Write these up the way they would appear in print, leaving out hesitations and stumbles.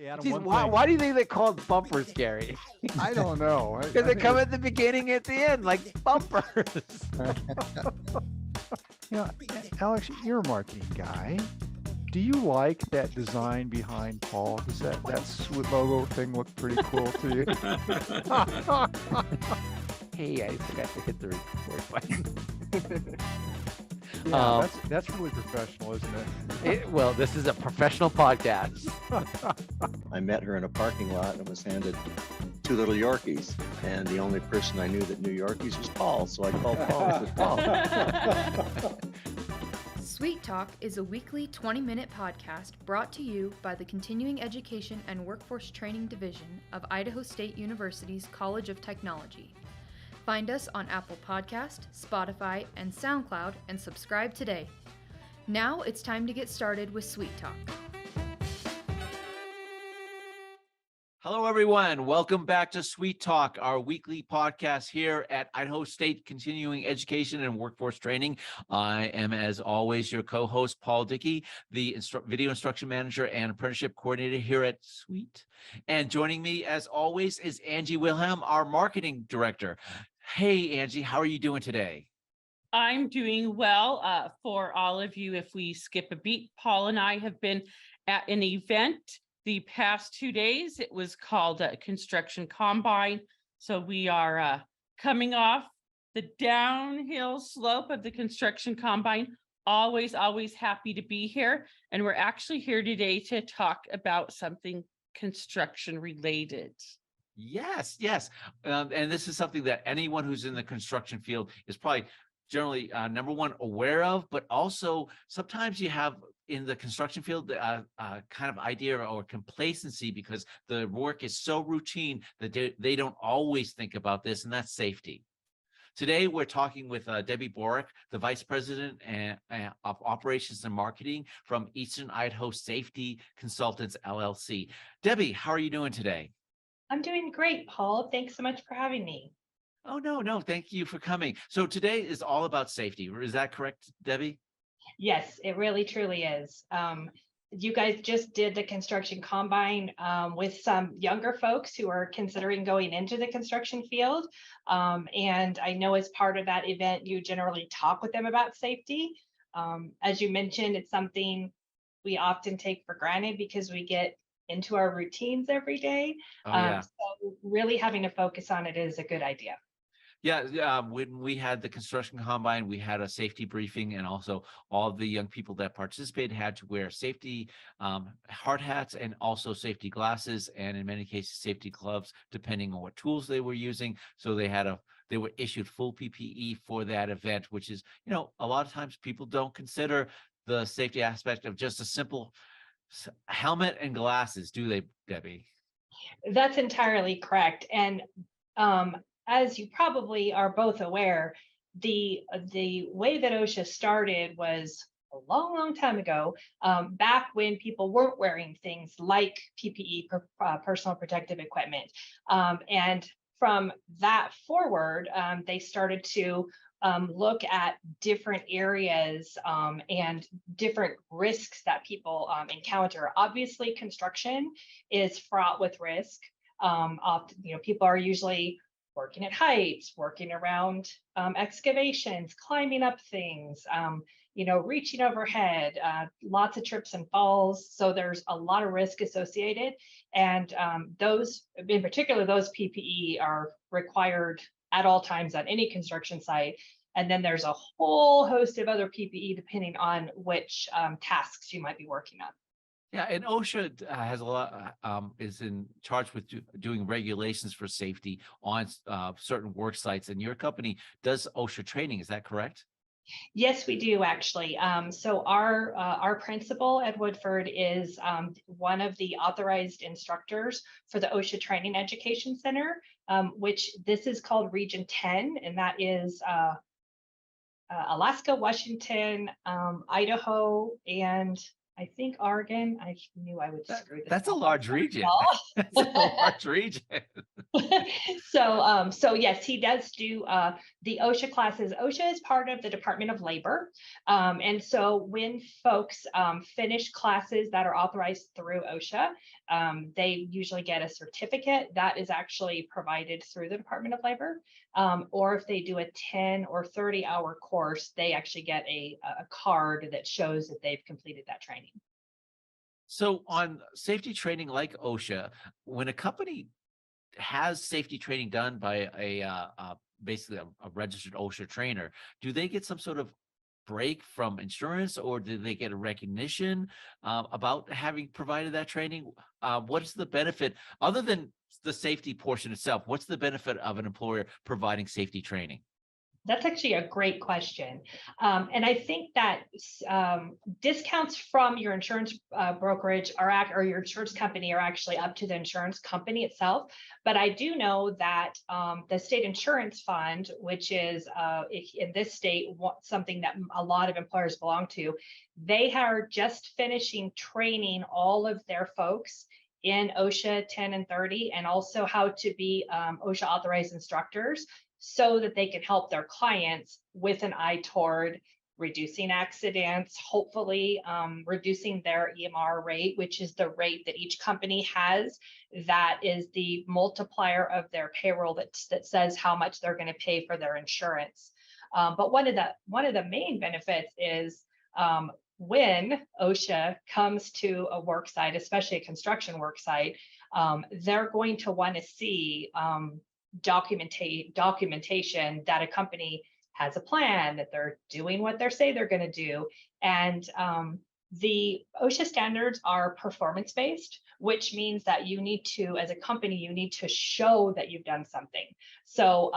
Hey, Adam, Geez, one why, thing. why do you think they call bumpers, Gary? I don't know. Because they come at the beginning, at the end, like bumpers. Alex, you're a marketing guy. Do you like that design behind Paul? Does that SWIT logo thing look pretty cool to you? Hey, I forgot to hit the record button. Yeah, that's really professional, isn't it? Well, this is a professional podcast. I met her in a parking lot and was handed 2 little Yorkies. And the only person I knew that knew Yorkies was Paul. So I called Paul and said, Paul. Sweet Talk is a weekly 20-minute podcast brought to you by the Continuing Education and Workforce Training Division of Idaho State University's College of Technology. Find us on Apple Podcast, Spotify, and SoundCloud, and subscribe today. Now it's time to get started with Sweet Talk. Hello, everyone. Welcome back to Sweet Talk, our weekly podcast here at Idaho State Continuing Education and Workforce Training. I am, as always, your co-host, Paul Dickey, the Video Instruction Manager and Apprenticeship Coordinator here at SWEET. And joining me, as always, is Angie Wilhelm, our Marketing Director. Hey, Angie, how are you doing today? I'm doing well. For all of you, if we skip a beat, Paul and I have been at an event the past 2 days. It was called Construction Combine. So we are coming off the downhill slope of the Construction Combine. Always happy to be here. And we're actually here today to talk about something construction related. Yes. And this is something that anyone who's in the construction field is probably generally, number one, aware of, but also sometimes you have in the construction field kind of idea or complacency because the work is so routine that they don't always think about this, and that's safety. Today, we're talking with Debbie Borek, the Vice President of Operations and Marketing from Eastern Idaho Safety Consultants, LLC. Debbie, how are you doing today? I'm doing great, Paul. Thanks so much for having me. Oh, no. Thank you for coming. So today is all about safety. Is that correct, Debbie? Yes, it really truly is. You guys just did the construction combine with some younger folks who are considering going into the construction field. And I know as part of that event, you generally talk with them about safety. As you mentioned, it's something we often take for granted because we get into our routines every day. So really having to focus on it is a good idea. Yeah, when we had the construction combine, we had a safety briefing, and also all the young people that participated had to wear safety hard hats and also safety glasses, and in many cases safety gloves, depending on what tools they were using. So they were issued full PPE for that event, which is, a lot of times people don't consider the safety aspect of just a simple helmet and glasses, do they, Debbie? That's entirely correct. And as you probably are both aware, the way that OSHA started was a long time ago, back when people weren't wearing things like PPE, personal protective equipment. And from that forward, they started to look at different areas and different risks that people encounter. Obviously, construction is fraught with risk. Often, people are usually working at heights, working around excavations, climbing up things, reaching overhead, lots of trips and falls. So there's a lot of risk associated. And those, in particular, those PPE are required at all times on any construction site. And then there's a whole host of other PPE depending on which tasks you might be working on. Yeah, and OSHA has a lot, is in charge with doing regulations for safety on certain work sites, and your company does OSHA training. Is that correct? Yes, we do actually. So our principal at Woodford is one of the authorized instructors for the OSHA Training Education Center, which this is called Region 10, and that is Alaska, Washington, Idaho, and I think Oregon. I knew I would screw this. That's a large region. That's a large region. So yes, he does do the OSHA classes. OSHA is part of the Department of Labor. And so when folks finish classes that are authorized through OSHA, they usually get a certificate that is actually provided through the Department of Labor. Or if they do a 10 or 30-hour course, they actually get a card that shows that they've completed that training. So on safety training like OSHA, when a company has safety training done by basically a registered OSHA trainer, do they get some sort of break from insurance, or do they get a recognition about having provided that training? What's the benefit other than the safety portion itself? What's the benefit of an employer providing safety training? That's actually a great question. And I think that discounts from your insurance brokerage or your insurance company are actually up to the insurance company itself. But I do know that the state insurance fund, which is in this state, something that a lot of employers belong to, they are just finishing training all of their folks in OSHA 10 and 30, and also how to be OSHA authorized instructors, so that they can help their clients with an eye toward reducing accidents, hopefully reducing their EMR rate, which is the rate that each company has. That is the multiplier of their payroll that says how much they're going to pay for their insurance. But one of the main benefits is when OSHA comes to a work site, especially a construction work site, they're going to want to see documentation that a company has a plan, that they're doing what they say they're going to do. And the OSHA standards are performance-based, which means that you need to, as a company, you need to show that you've done something. So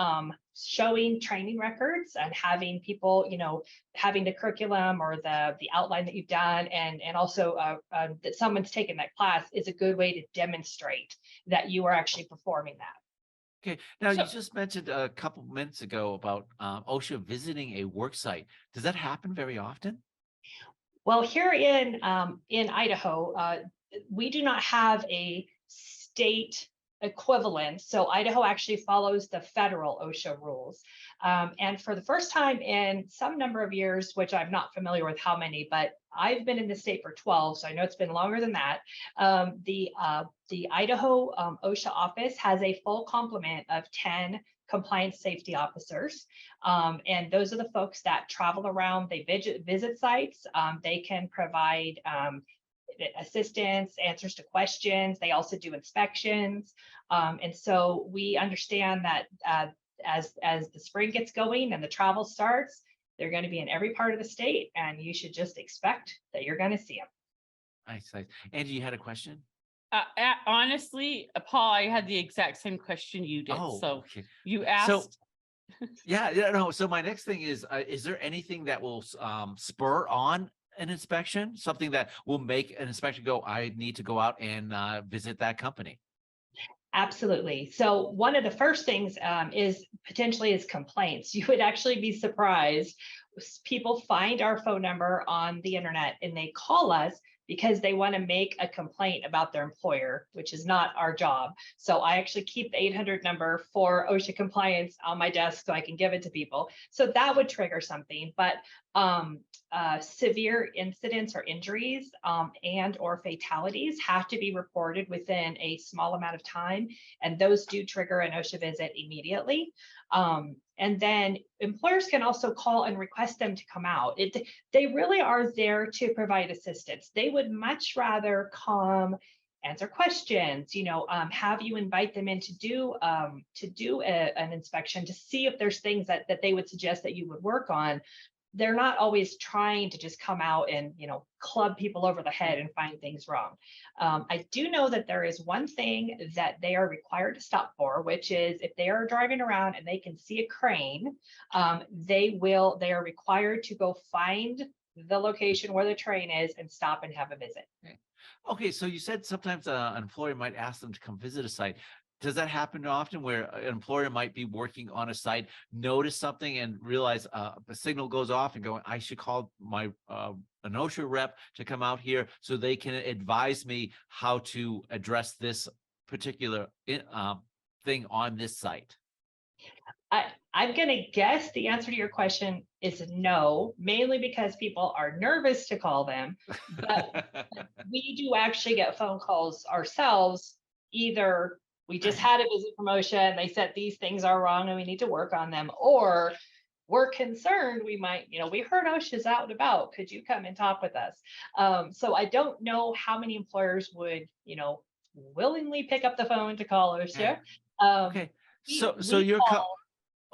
showing training records and having people, having the curriculum or the outline that you've done, and also that someone's taken that class is a good way to demonstrate that you are actually performing that. Okay. Now, you just mentioned a couple minutes ago about OSHA visiting a work site. Does that happen very often? Well, here in Idaho, we do not have a state equivalent. So Idaho actually follows the federal OSHA rules. And for the first time in some number of years, which I'm not familiar with how many, but I've been in the state for 12, so I know it's been longer than that. The Idaho OSHA office has a full complement of 10 compliance safety officers. And those are the folks that travel around, they visit sites, they can provide assistance, answers to questions. They also do inspections. And so we understand that as the spring gets going and the travel starts, they're going to be in every part of the state, and you should just expect that you're going to see them. Nice. Angie, you had a question? Honestly, Paul, I had the exact same question you did. Oh, so okay. you asked. No. So my next thing is there anything that will spur on an inspection? Something that will make an inspection go, I need to go out and visit that company? Absolutely. So one of the first things is potentially complaints. You would actually be surprised. People find our phone number on the internet and they call us because they want to make a complaint about their employer, which is not our job. So I actually keep the 800 number for OSHA compliance on my desk so I can give it to people. So that would trigger something. But severe incidents or injuries and or fatalities have to be reported within a small amount of time. And those do trigger an OSHA visit immediately. And then employers can also call and request them to come out. They really are there to provide assistance. They would much rather come, answer questions, have you invite them in to do an inspection to see if there's things that they would suggest that you would work on. They're not always trying to just come out and, club people over the head and find things wrong. I do know that there is one thing that they are required to stop for, which is if they are driving around and they can see a crane, they are required to go find the location where the train is and stop and have a visit. Okay. So you said sometimes an employer might ask them to come visit a site. Does that happen often where an employer might be working on a site, notice something and realize the signal goes off and go, I should call my an OSHA rep to come out here so they can advise me how to address this particular thing on this site? I'm going to guess the answer to your question is no, mainly because people are nervous to call them. But we do actually get phone calls ourselves. Either we just had a visit from OSHA and they said these things are wrong and we need to work on them, or we're concerned we might, we heard OSHA's out and about. Could you come and talk with us? So I don't know how many employers would, willingly pick up the phone to call OSHA. Okay. So your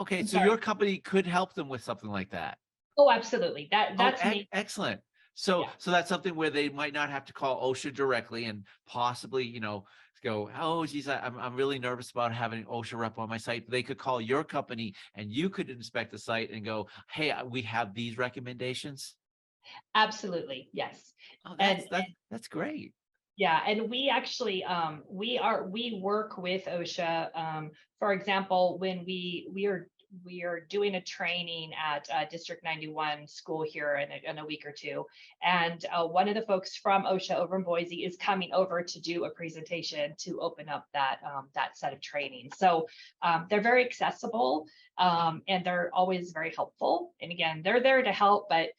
I'm so sorry. your company could help them with something like that. Oh, absolutely. That's me. Excellent. So Yeah. so that's something where they might not have to call OSHA directly and possibly, go, oh, geez, I'm really nervous about having an OSHA rep on my site. They could call your company and you could inspect the site and go, hey, we have these recommendations. Absolutely. Yes. Oh, And that's great. yeah, and we actually we work with OSHA. For example, when we are doing a training at District 91 school here in a week or two, and one of the folks from OSHA over in Boise is coming over to do a presentation to open up that set of training. So they're very accessible, and they're always very helpful. And again, they're there to help, but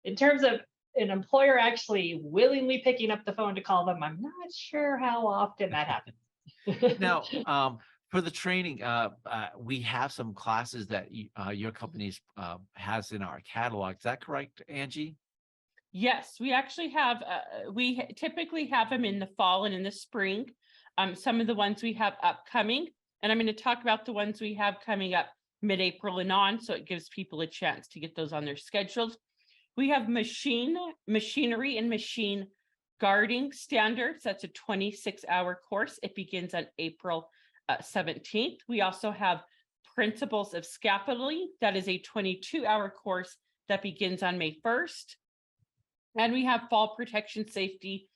in terms of an employer actually willingly picking up the phone to call them, I'm not sure how often that happens. Now, for the training, we have some classes that your company has in our catalog. Is that correct, Angie? Yes, we actually have, we typically have them in the fall and in the spring. Some of the ones we have upcoming, and I'm going to talk about the ones we have coming up mid-April and on, so it gives people a chance to get those on their schedules. We have machinery and machine guarding standards. That's a 26-hour course. It begins on April 17th. We also have principles of scaffolding. That is a 22-hour course that begins on May 1st. And we have fall protection safety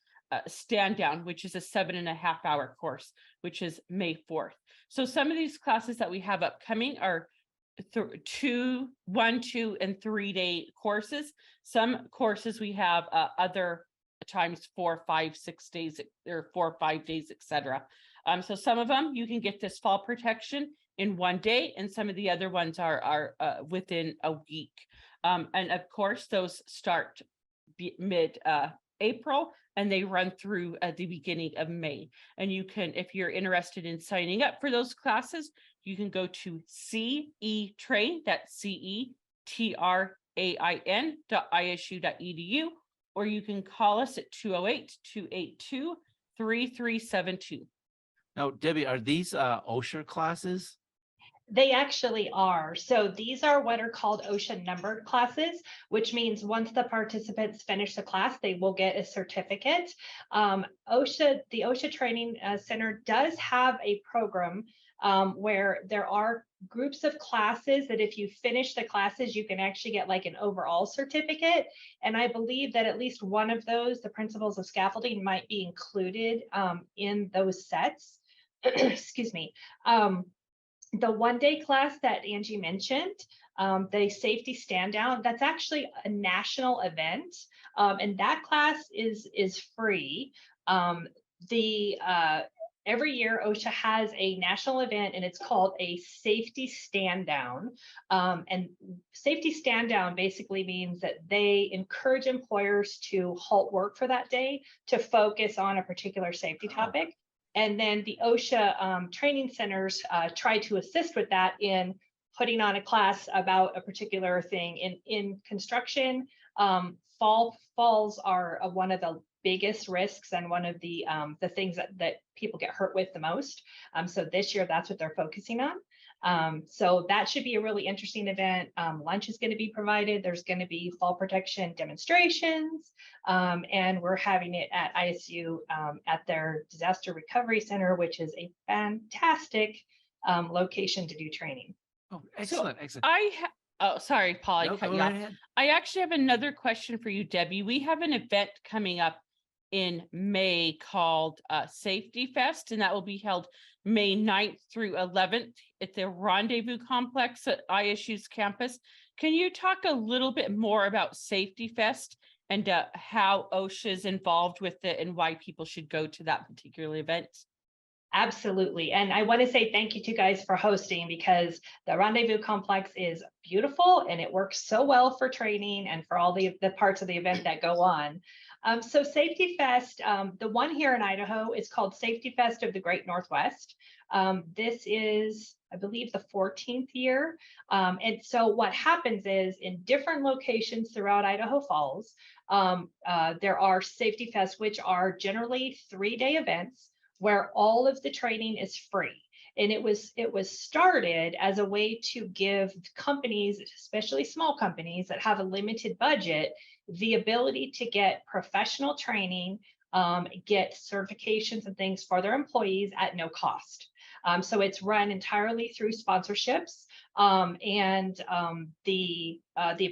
stand down, which is a 7.5-hour course, which is May 4th. So some of these classes that we have upcoming are 1, 2, and 3-day courses. Some courses we have other times 4, 5, 6 days, or 4 or 5 days, etc. So some of them you can get this fall protection in 1 day, and some of the other ones are within a week. And of course, those start mid April and they run through at the beginning of May. And you can, if you're interested in signing up for those classes, you can go to CETrain, that's CETRAIN.isu.edu, or you can call us at 208-282-3372. Now, Debbie, are these OSHA classes? They actually are. So these are what are called OSHA numbered classes, which means once the participants finish the class, they will get a certificate. The OSHA Training Center does have a program where there are groups of classes that if you finish the classes, you can actually get like an overall certificate. And I believe that at least one of those, the principles of scaffolding, might be included in those sets. Excuse me. The 1-day class that Angie mentioned, the safety stand down, that's actually a national event. And that class is free. Every year OSHA has a national event and it's called a safety stand down. And safety stand down basically means that they encourage employers to halt work for that day to focus on a particular safety topic. And then the OSHA training centers try to assist with that in putting on a class about a particular thing. In construction, falls are one of the biggest risks and one of the things that people get hurt with the most. So this year, that's what they're focusing on. So that should be a really interesting event. Lunch is going to be provided. There's going to be fall protection demonstrations, and we're having it at ISU at their disaster recovery center, which is a fantastic location to do training. Oh, excellent, excellent. Oh, sorry, Paul. No, go right ahead. I actually have another question for you, Debbie. We have an event coming up in May called Safety Fest, and that will be held May 9th through 11th at the Rendezvous Complex at ISU's campus. Can you talk a little bit more about Safety Fest and how OSHA is involved with it and why people should go to that particular event? Absolutely. And I want to say thank you to you guys for hosting, because the Rendezvous Complex is beautiful and it works so well for training and for all the parts of the event that go on. So Safety Fest, the one here in Idaho is called Safety Fest of the Great Northwest. This is, I believe, the 14th year. And so what happens is, in different locations throughout Idaho Falls, there are Safety Fests, which are generally 3-day events where all of the training is free. And it was started as a way to give companies, especially small companies that have a limited budget, the ability to get professional training, get certifications and things for their employees at no cost. So it's run entirely through sponsorships, and the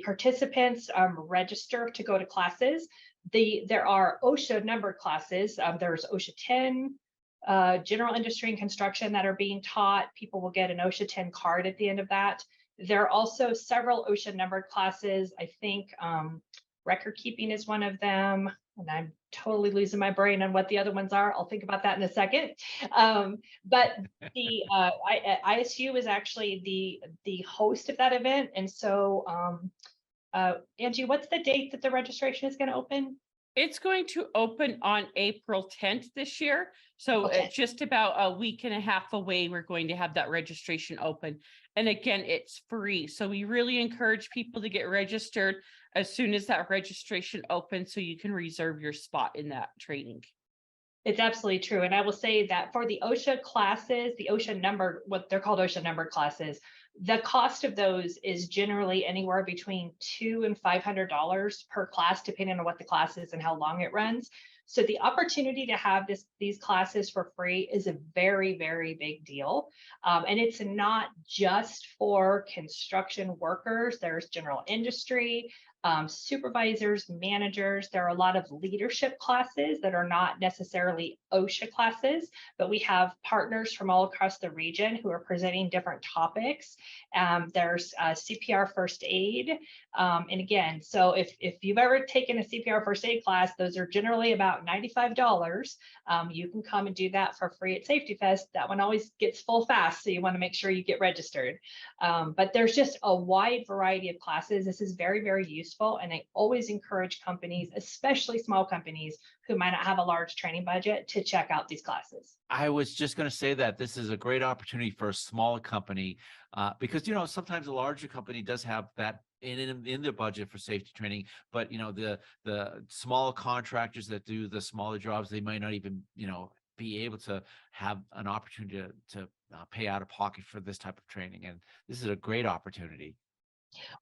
participants register to go to classes. There are OSHA numbered classes. There's OSHA 10, general industry and construction, that are being taught. People will get an OSHA 10 card at the end of that. There are also several OSHA numbered classes. I think record keeping is one of them, and I'm totally losing my brain on what the other ones are. I'll think about that in a second. But the ISU is actually the host of that event. And so Angie, what's the date that the registration is going to open? It's going to open on April 10th this year. So Okay. just about a week and a half away, we're going to have that registration open. And again, it's free. So we really encourage people to get registered as soon as that registration opens, so you can reserve your spot in that training. It's absolutely true. And I will say that for the OSHA classes, the OSHA numbered, what they're called OSHA numbered classes, the cost of those is generally anywhere between $200 and $500 per class, depending on what the class is and how long it runs. So the opportunity to have these classes for free is a very, very big deal. And it's not just for construction workers. There's general industry, supervisors, managers. There are a lot of leadership classes that are not necessarily OSHA classes, but we have partners from all across the region who are presenting different topics. There's CPR first aid. And again, so if you've ever taken a CPR first aid class, those are generally about $95. You can come and do that for free at Safety Fest. That one always gets full fast, so you want to make sure you get registered. But there's just a wide variety of classes. This is very, very useful. And I always encourage companies, especially small companies who might not have a large training budget, to check out these classes. I was just going to say that this is a great opportunity for a small company, because, you know, sometimes a larger company does have that in their budget for safety training, but, you know, the small contractors that do the smaller jobs, they might not even, you know, be able to have an opportunity to pay out of pocket for this type of training. And this is a great opportunity.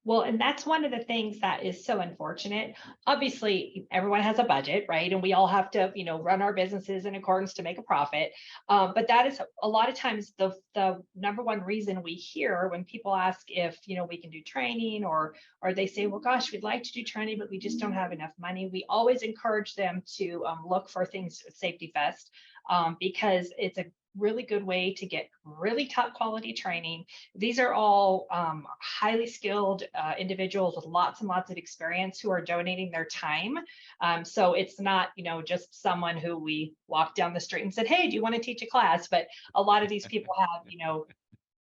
Well, and that's one of the things that is so unfortunate. Obviously, everyone has a budget, right? And we all have to, you know, run our businesses in accordance to make a profit. But that is a lot of times the number one reason we hear when people ask if, you know, we can do training, or they say, well, gosh, we'd like to do training, but we just don't have enough money. We always encourage them to look for things at Safety Fest, because it's a really good way to get really top quality training. These are all highly skilled individuals with lots and lots of experience who are donating their time. So it's not, you know, just someone who we walked down the street and said, hey, do you want to teach a class? But a lot of these people have, you know,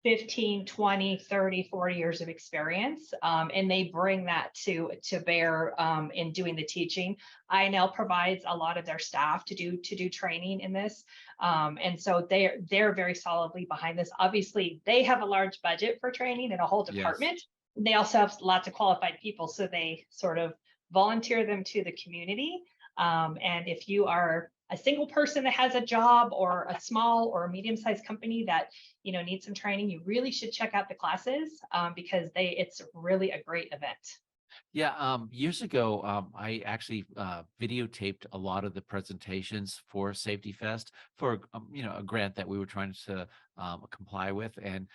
15, 20, 30, 40 years of experience. And they bring that to bear in doing the teaching. INL provides a lot of their staff to do training in this. And so they're very solidly behind this. Obviously, they have a large budget for training and a whole department. Yes. They also have lots of qualified people, so they sort of volunteer them to the community. And if you are a single person that has a job, or a small or a medium-sized company that, you know, needs some training, you really should check out the classes, because it's really a great event. Yeah, years ago, I actually videotaped a lot of the presentations for Safety Fest for, you know, a grant that we were trying to comply with. And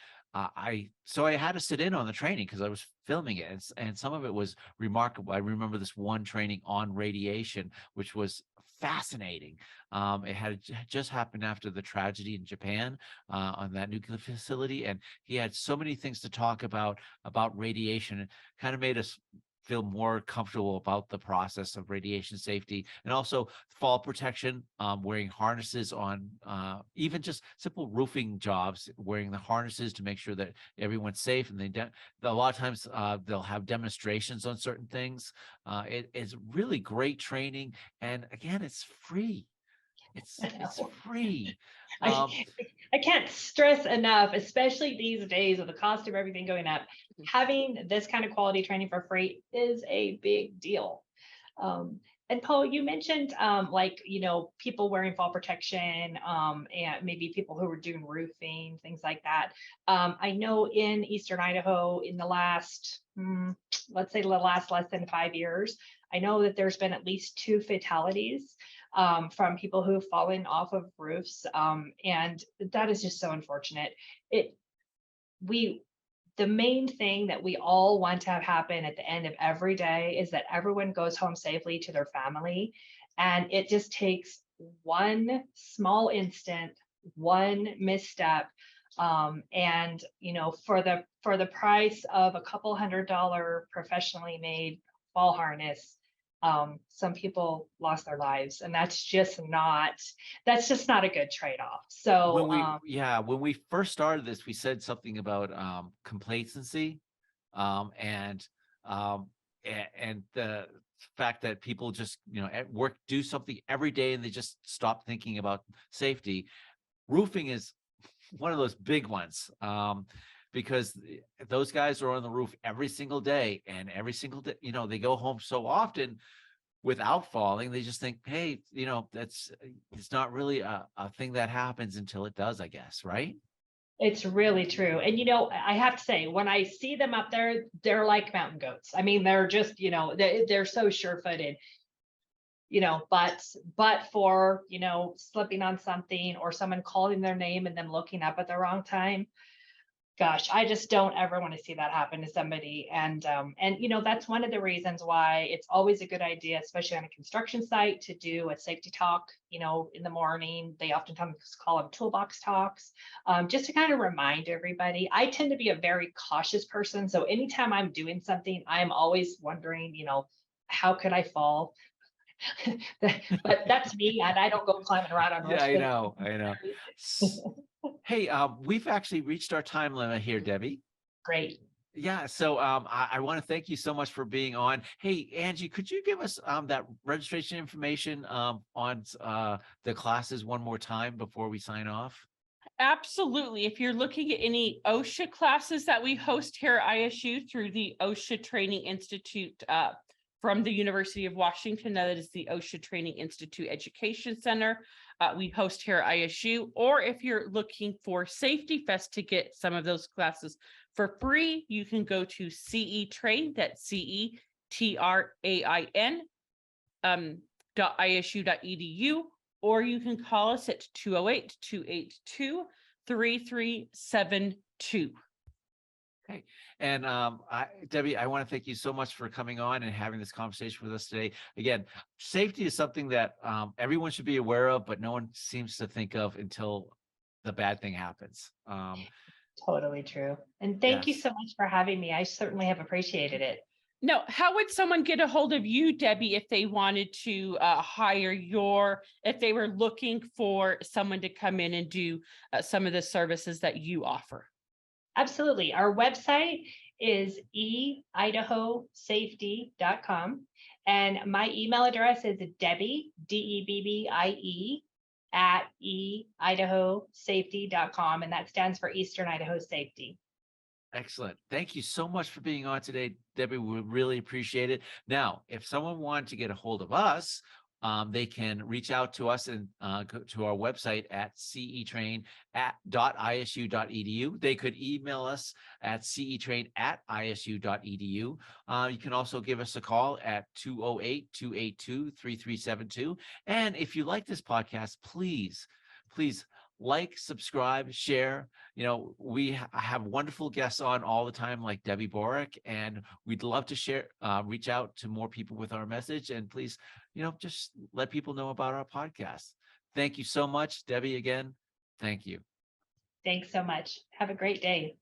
so I had to sit in on the training because I was filming it, and some of it was remarkable. I remember this one training on radiation, which was fascinating. It had just happened after the tragedy in Japan on that nuclear facility, and he had so many things to talk about radiation. It kind of made us feel more comfortable about the process of radiation safety, and also fall protection, wearing harnesses on even just simple roofing jobs, wearing the harnesses to make sure that everyone's safe. And a lot of times they'll have demonstrations on certain things. It is really great training, and again, it's free. It's free. I can't stress enough, especially these days with the cost of everything going up, having this kind of quality training for free is a big deal. And Paul, you mentioned like, people wearing fall protection, and maybe people who were doing roofing, things like that. I know in Eastern Idaho in the last, let's say the last less than 5 years, I know that there's been at least 2 fatalities from people who've fallen off of roofs. And that is just so unfortunate. The main thing that we all want to have happen at the end of every day is that everyone goes home safely to their family. And it just takes one small instant, one misstep. And for the price of a couple $100 professionally made fall harness, some people lost their lives, and that's just not a good trade-off. So when we first started this, we said something about complacency, and the fact that people just at work do something every day and they just stop thinking about safety. Roofing is one of those big ones, because those guys are on the roof every single day, and every single day, they go home so often without falling. They just think, hey, it's not really a thing that happens until it does, I guess, right? It's really true. And, I have to say, when I see them up there, they're like mountain goats. I mean, they're just, they're so sure-footed, but for, slipping on something or someone calling their name and them looking up at the wrong time. Gosh, I just don't ever want to see that happen to somebody. And that's one of the reasons why it's always a good idea, especially on a construction site, to do a safety talk, in the morning. They oftentimes call them toolbox talks, just to kind of remind everybody. I tend to be a very cautious person. So anytime I'm doing something, I'm always wondering, how could I fall? But that's me, and I don't go climbing around on Yeah, I roofs. know. Hey, we've actually reached our time limit here, Debbie. Great. Yeah, so I want to thank you so much for being on. Hey, Angie, could you give us that registration information on the classes one more time before we sign off? Absolutely. If you're looking at any OSHA classes that we host here at ISU through the OSHA Training Institute from the University of Washington, that is the OSHA Training Institute Education Center, we host here at ISU. Or if you're looking for Safety Fest to get some of those classes for free, you can go to CETrain, that's CETRAIN .isu.edu, or you can call us at 208-282-3372. Okay. And Debbie, I want to thank you so much for coming on and having this conversation with us today. Again, safety is something that everyone should be aware of, but no one seems to think of until the bad thing happens. Totally true. And thank you so much for having me. I certainly have appreciated it. No, how would someone get a hold of you, Debbie, if they wanted to hire if they were looking for someone to come in and do some of the services that you offer? Absolutely. Our website is eidahosafety.com. And my email address is Debbie, DEBBIE, at eidahosafety.com. And that stands for Eastern Idaho Safety. Excellent. Thank you so much for being on today, Debbie. We really appreciate it. Now, if someone wanted to get a hold of us, they can reach out to us and go to our website at cetrain.isu.edu. They could email us at cetrain@isu.edu. You can also give us a call at 208-282-3372. And if you like this podcast, please like, subscribe, share. We have wonderful guests on all the time, like Debbie Borek, and we'd love to share, reach out to more people with our message. And please, just let people know about our podcast. Thank you so much, Debbie. Again, thank you. Thanks so much. Have a great day.